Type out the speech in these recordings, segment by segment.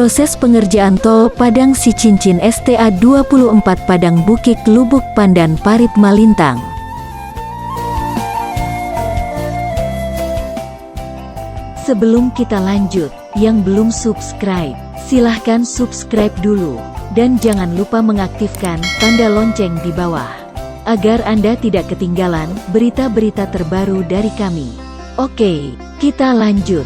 Proses pengerjaan tol Padang Sicincin STA 24 Padang Bukit Lubuk Pandan Parit Malintang. Sebelum kita lanjut, yang belum subscribe, silahkan subscribe dulu. Dan jangan lupa mengaktifkan tanda lonceng di bawah, agar Anda tidak ketinggalan berita-berita terbaru dari kami. Oke, kita lanjut.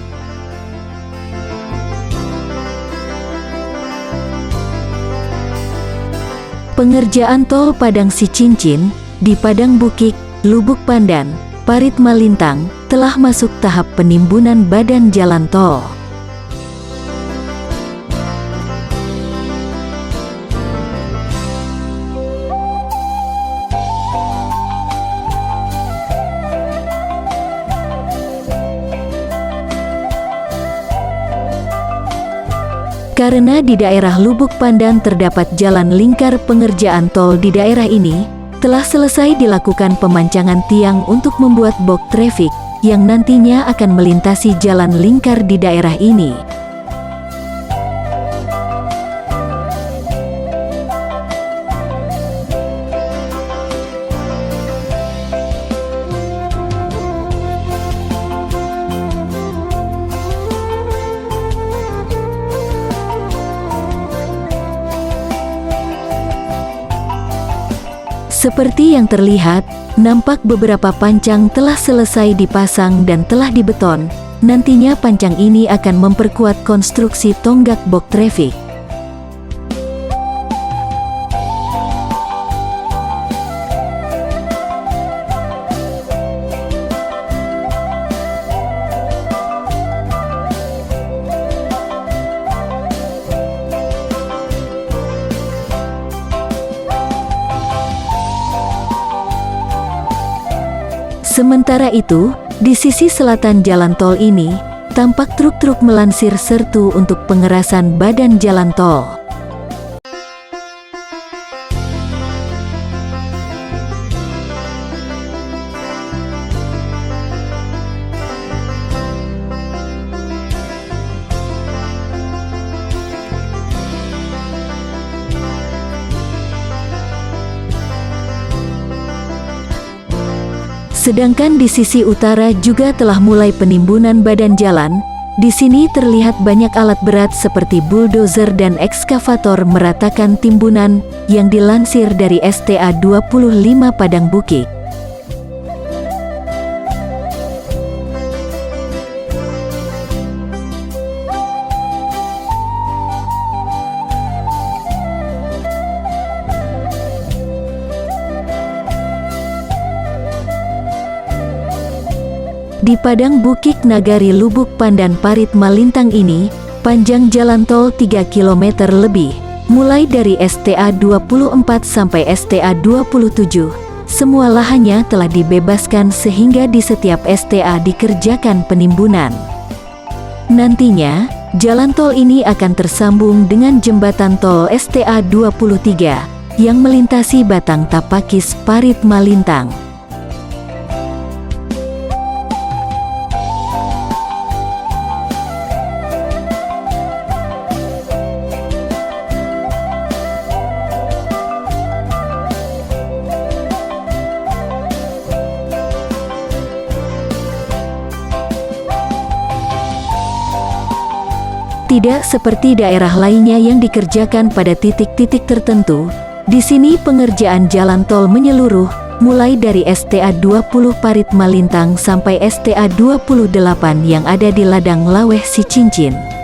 Pengerjaan tol Padang Sicincin di Padang Bukit, Lubuk Pandan, Parit Malintang telah masuk tahap penimbunan badan jalan tol. Karena di daerah Lubuk Pandan terdapat jalan lingkar, pengerjaan tol di daerah ini telah selesai dilakukan pemancangan tiang untuk membuat box traffic yang nantinya akan melintasi jalan lingkar di daerah ini. Seperti yang terlihat, nampak beberapa pancang telah selesai dipasang dan telah dibeton. Nantinya pancang ini akan memperkuat konstruksi tonggak box traffic. Sementara itu, di sisi selatan jalan tol ini, tampak truk-truk melansir sertu untuk pengerasan badan jalan tol. Sedangkan di sisi utara juga telah mulai penimbunan badan jalan. Di sini terlihat banyak alat berat seperti bulldozer dan ekskavator meratakan timbunan yang dilansir dari STA 25 Padang Bukit. Di Padang Bukit Nagari Lubuk Pandan Parit Malintang ini, panjang jalan tol 3 km lebih, mulai dari STA 24 sampai STA 27. Semua lahannya telah dibebaskan sehingga di setiap STA dikerjakan penimbunan. Nantinya, jalan tol ini akan tersambung dengan jembatan tol STA 23 yang melintasi Batang Tapakis Parit Malintang. Tidak seperti daerah lainnya yang dikerjakan pada titik-titik tertentu, di sini pengerjaan jalan tol menyeluruh, mulai dari STA 20 Parit Malintang sampai STA 28 yang ada di Ladang Laweh Sicincin.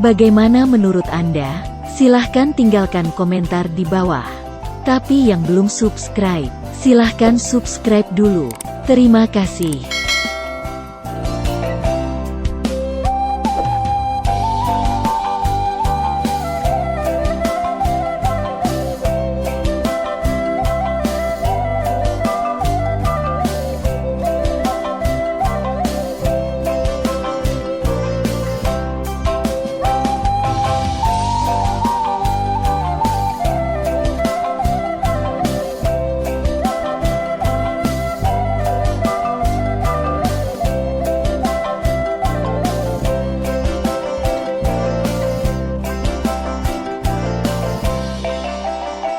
Bagaimana menurut Anda? Silahkan tinggalkan komentar di bawah. Tapi yang belum subscribe, silahkan subscribe dulu. Terima kasih.